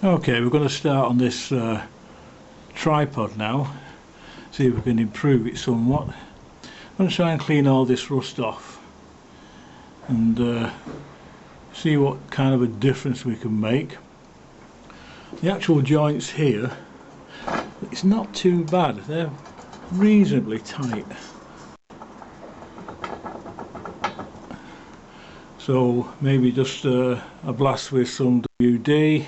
Okay, we're going to start on this tripod now, see if we can improve it somewhat. I'm going to try and clean all this rust off and see what kind of a difference we can make. The actual joints here, it's not too bad, they're reasonably tight. So maybe just a blast with some WD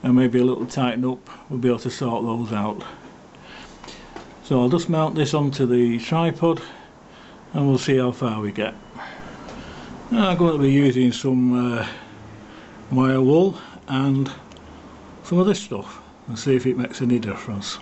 and maybe a little tighten up, we'll be able to sort those out. So I'll just mount this onto the tripod and we'll see how far we get. Now I'm going to be using some wire wool and some of this stuff and see if it makes any difference.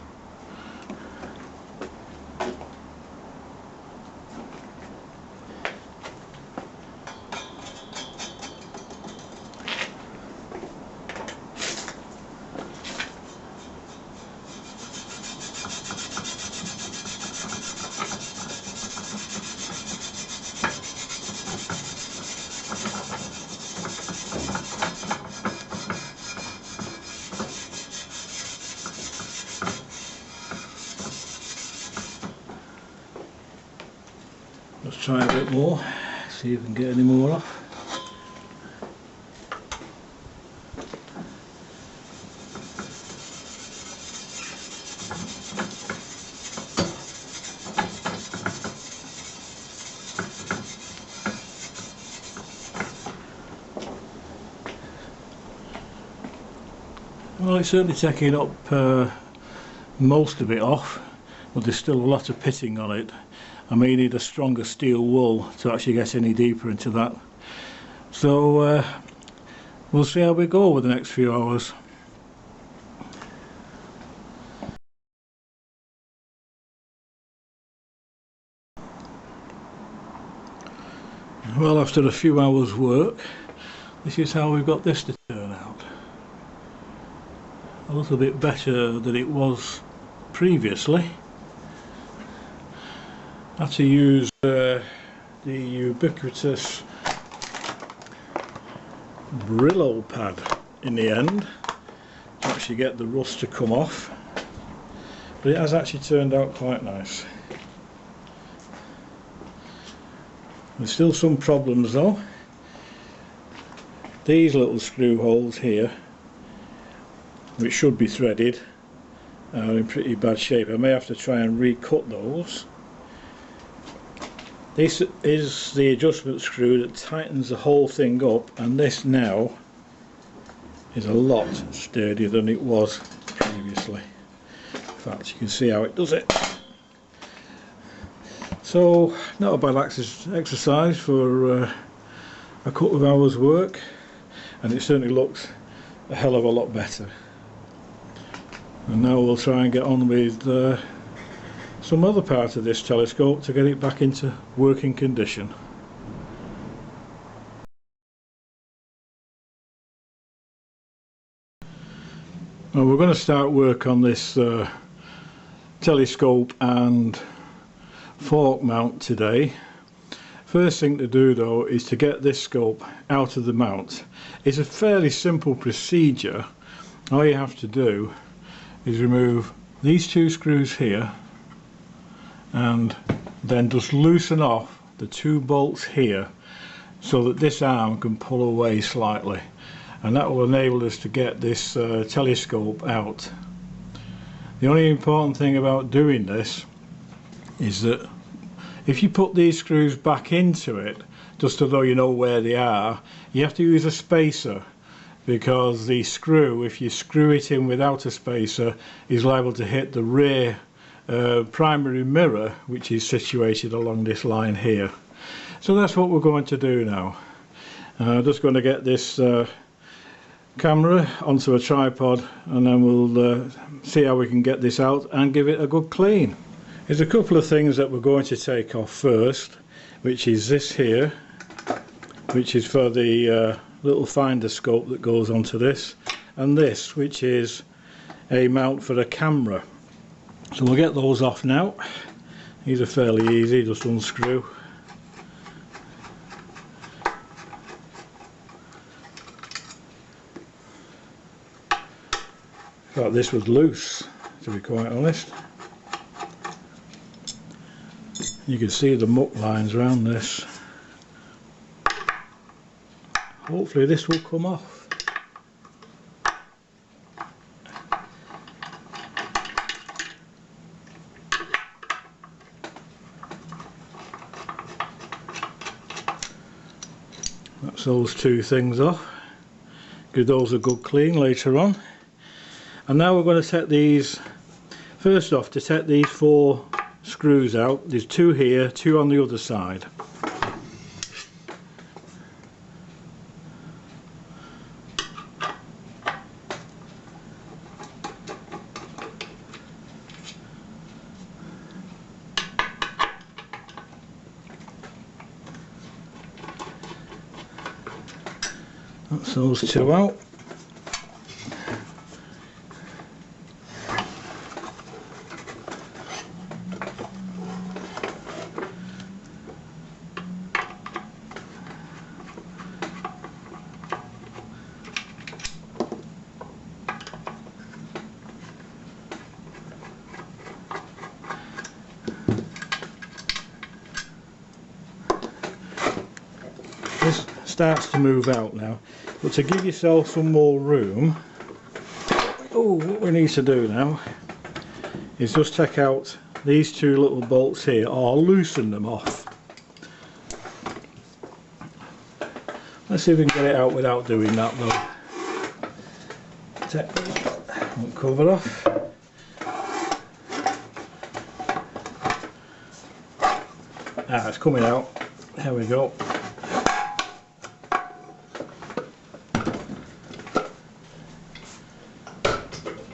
Let's try a bit more, see if we can get any more off. Well, it's certainly taking up most of it off, but there's still a lot of pitting on it. I may need a stronger steel wool to actually get any deeper into that. So we'll see how we go over the next few hours. Well, after a few hours work, this is how we've got this to turn out. A little bit better than it was previously. I had to use the ubiquitous Brillo pad in the end to actually get the rust to come off, but it has actually turned out quite nice. There's still some problems though. These little screw holes here, which should be threaded, are in pretty bad shape. I may have to try and recut those. This is the adjustment screw that tightens the whole thing up, and this now is a lot sturdier than it was previously. In fact, you can see how it does it. So not a bad exercise for a couple of hours work, and it certainly looks a hell of a lot better. And now we'll try and get on with some other part of this telescope to get it back into working condition. Well, we're going to start work on this telescope and fork mount today. First thing to do though is to get this scope out of the mount. It's a fairly simple procedure. All you have to do is remove these two screws here and then just loosen off the two bolts here so that this arm can pull away slightly, and that will enable us to get this telescope out. The only important thing about doing this is that if you put these screws back into it, just so you know where they are, you have to use a spacer, because the screw, if you screw it in without a spacer, is liable to hit the rear primary mirror, which is situated along this line here. So that's what we're going to do now. Just going to get this camera onto a tripod, and then we'll see how we can get this out and give it a good clean. There's a couple of things that we're going to take off first, which is this here, which is for the little finder scope that goes onto this, and this, which is a mount for a camera. So we'll get those off now. These are fairly easy, just unscrew. thought this was loose, to be quite honest. You can see the muck lines around this. Hopefully this will come off. That's those two things off. Give those a good clean later on. And now we're going to set these, first off, to set these 4 screws out. There's 2 here, 2 on the other side. That's those 2 out. This starts to move out now, but to give yourself some more room, what we need to do now is just take out these 2 little bolts here, or loosen them off. Let's see if we can get it out without doing that though. Take the cover off. It's coming out. There we go.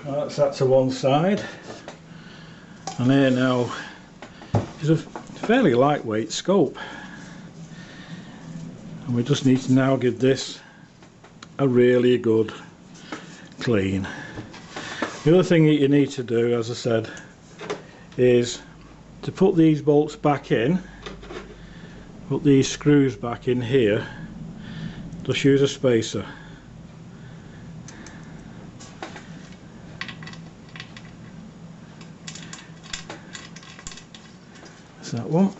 That's that to one side, and here now is a fairly lightweight scope, and we just need to now give this a really good clean. The other thing that you need to do, as I said, is to put these bolts back in, put these screws back in here, just use a spacer. That one.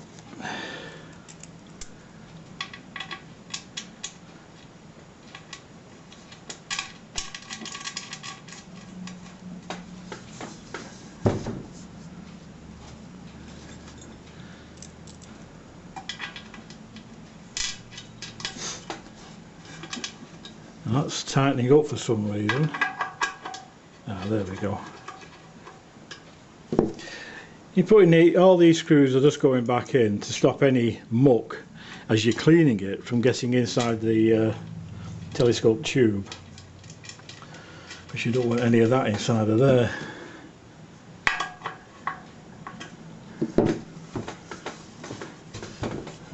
That's tightening up for some reason. There we go. You're putting all these screws are just going back in to stop any muck as you're cleaning it from getting inside the telescope tube, because you don't want any of that inside of there.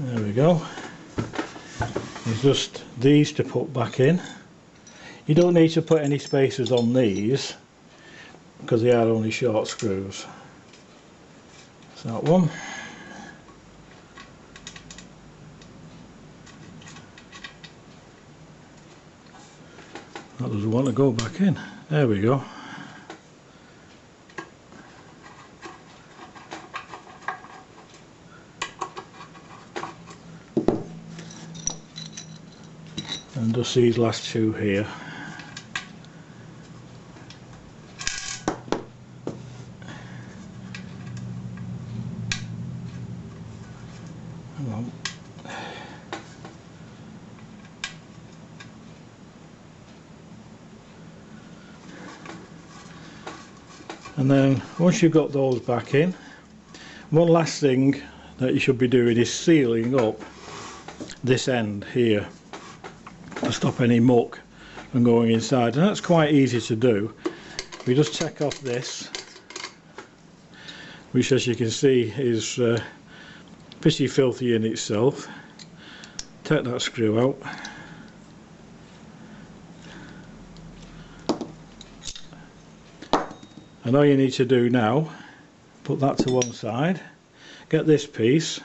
There we go. There's just these to put back in. You don't need to put any spacers on these because they are only short screws. So that one. That doesn't want to go back in. There we go. And just these last 2 here. And then once you've got those back in, one last thing that you should be doing is sealing up this end here to stop any muck from going inside, and that's quite easy to do. We just take off this, which as you can see is pretty filthy in itself. Take that screw out. And all you need to do now, put that to one side, get this piece,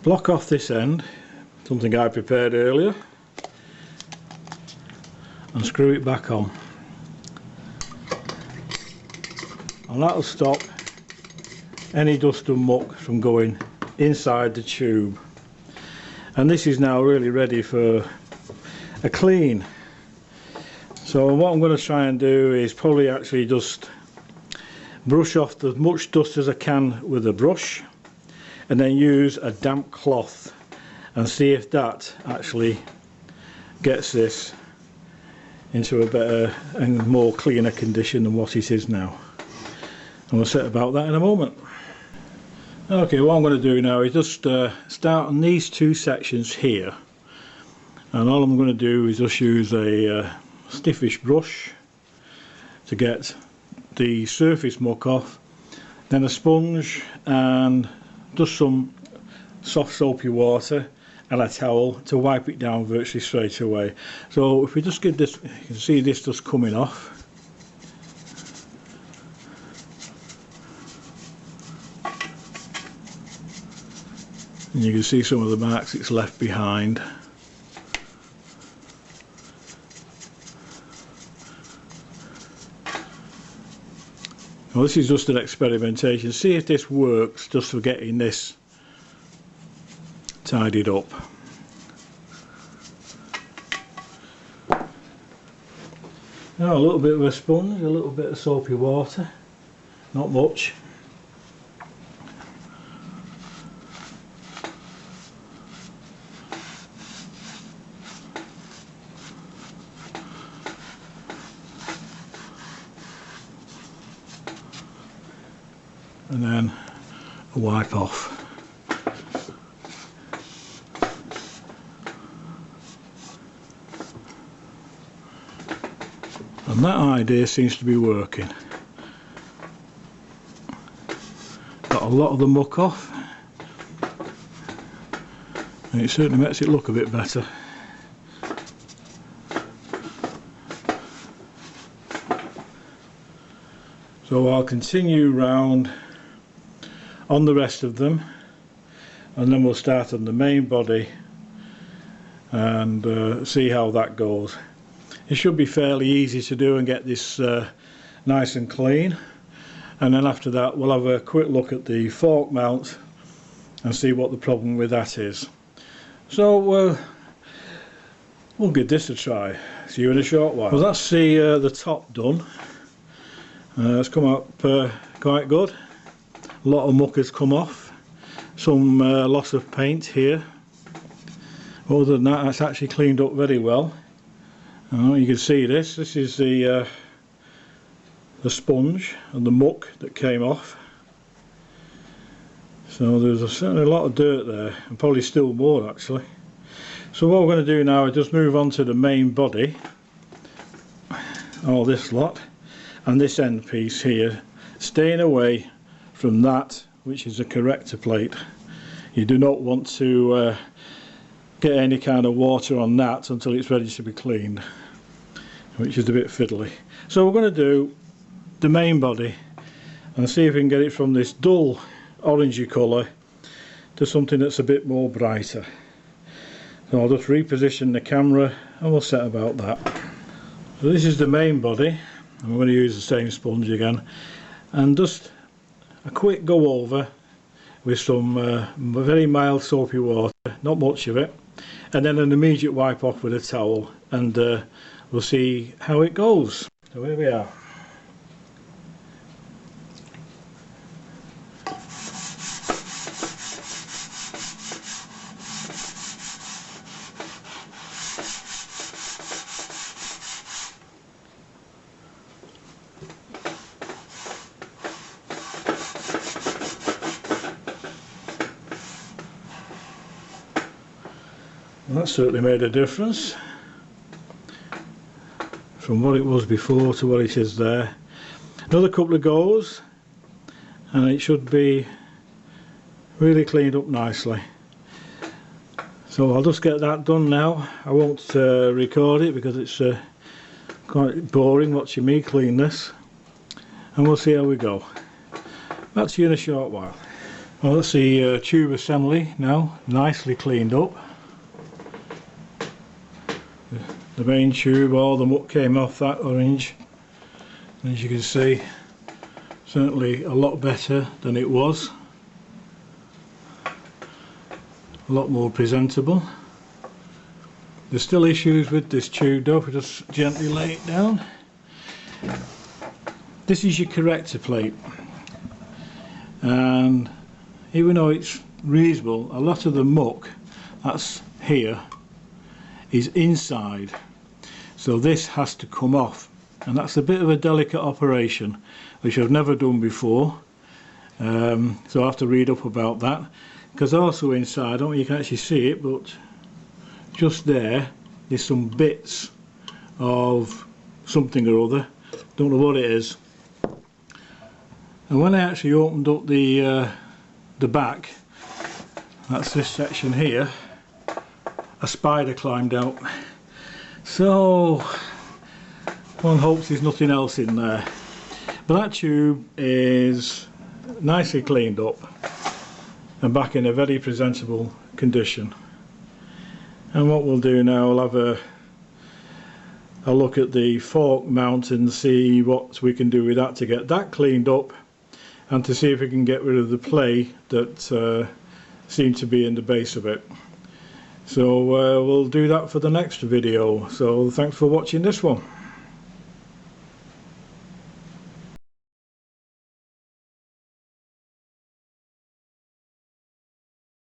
block off this end, something I prepared earlier, and screw it back on. and that'll stop any dust and muck from going inside the tube. And this is now really ready for a clean. So what I'm going to try and do is probably actually just brush off as much dust as I can with a brush, and then use a damp cloth and see if that actually gets this into a better and more cleaner condition than what it is now. And we'll set about that in a moment. Okay, what I'm going to do now is just start on these two sections here, and all I'm going to do is just use a stiffish brush to get the surface muck off, then a sponge and just some soft soapy water and a towel to wipe it down virtually straight away. So if we just get this, you can see this just coming off. And you can see some of the marks it's left behind. Well, this is just an experimentation. See if this works, just for getting this tidied up. Now a little bit of a sponge, a little bit of soapy water, not much. And then a wipe off. And that idea seems to be working. Got a lot of the muck off, and it certainly makes it look a bit better. So I'll continue round on the rest of them, and then we'll start on the main body and see how that goes. It should be fairly easy to do and get this nice and clean, and then after that we'll have a quick look at the fork mount and see what the problem with that is. So we'll give this a try. See you in a short while. Well, that's the top done. It's come out quite good. A lot of muck has come off, some loss of paint here. Other than that, it's actually cleaned up very well. You can see this is the sponge and the muck that came off. So there's certainly a lot of dirt there, and probably still more actually. So what we're going to do now is just move on to the main body, all this lot, and this end piece here, staying away from that which is a corrector plate. You do not want to get any kind of water on that until it's ready to be cleaned, which is a bit fiddly. So we're going to do the main body and see if we can get it from this dull orangey colour to something that's a bit more brighter. So I'll just reposition the camera and we'll set about that. So this is the main body. I'm going to use the same sponge again, and just a quick go over with some very mild soapy water, not much of it, and then an immediate wipe off with a towel, and we'll see how it goes. So here we are. That certainly made a difference from what it was before to what it is there. Another couple of goes and it should be really cleaned up nicely. So I'll just get that done now. I won't record it because it's quite boring watching me clean this, and we'll see how we go. Back to you in a short while. Well, that's the tube assembly now, nicely cleaned up. The main tube, all the muck came off that orange, and as you can see, certainly a lot better than it was, a lot more presentable. There's still issues with this tube though, if I just gently lay it down. This is your corrector plate, and even though it's reasonable, a lot of the muck that's here is inside, so this has to come off, and that's a bit of a delicate operation which I've never done before, so I have to read up about that, because also inside, I don't know if you can actually see it, but just there's some bits of something or other, don't know what it is. And when I actually opened up the back, that's this section here, a spider climbed out. So one hopes there's nothing else in there. But that tube is nicely cleaned up and back in a very presentable condition. And what we'll do now, we'll have a look at the fork mount and see what we can do with that to get that cleaned up, and to see if we can get rid of the play that seemed to be in the base of it. So we'll do that for the next video. So thanks for watching this one.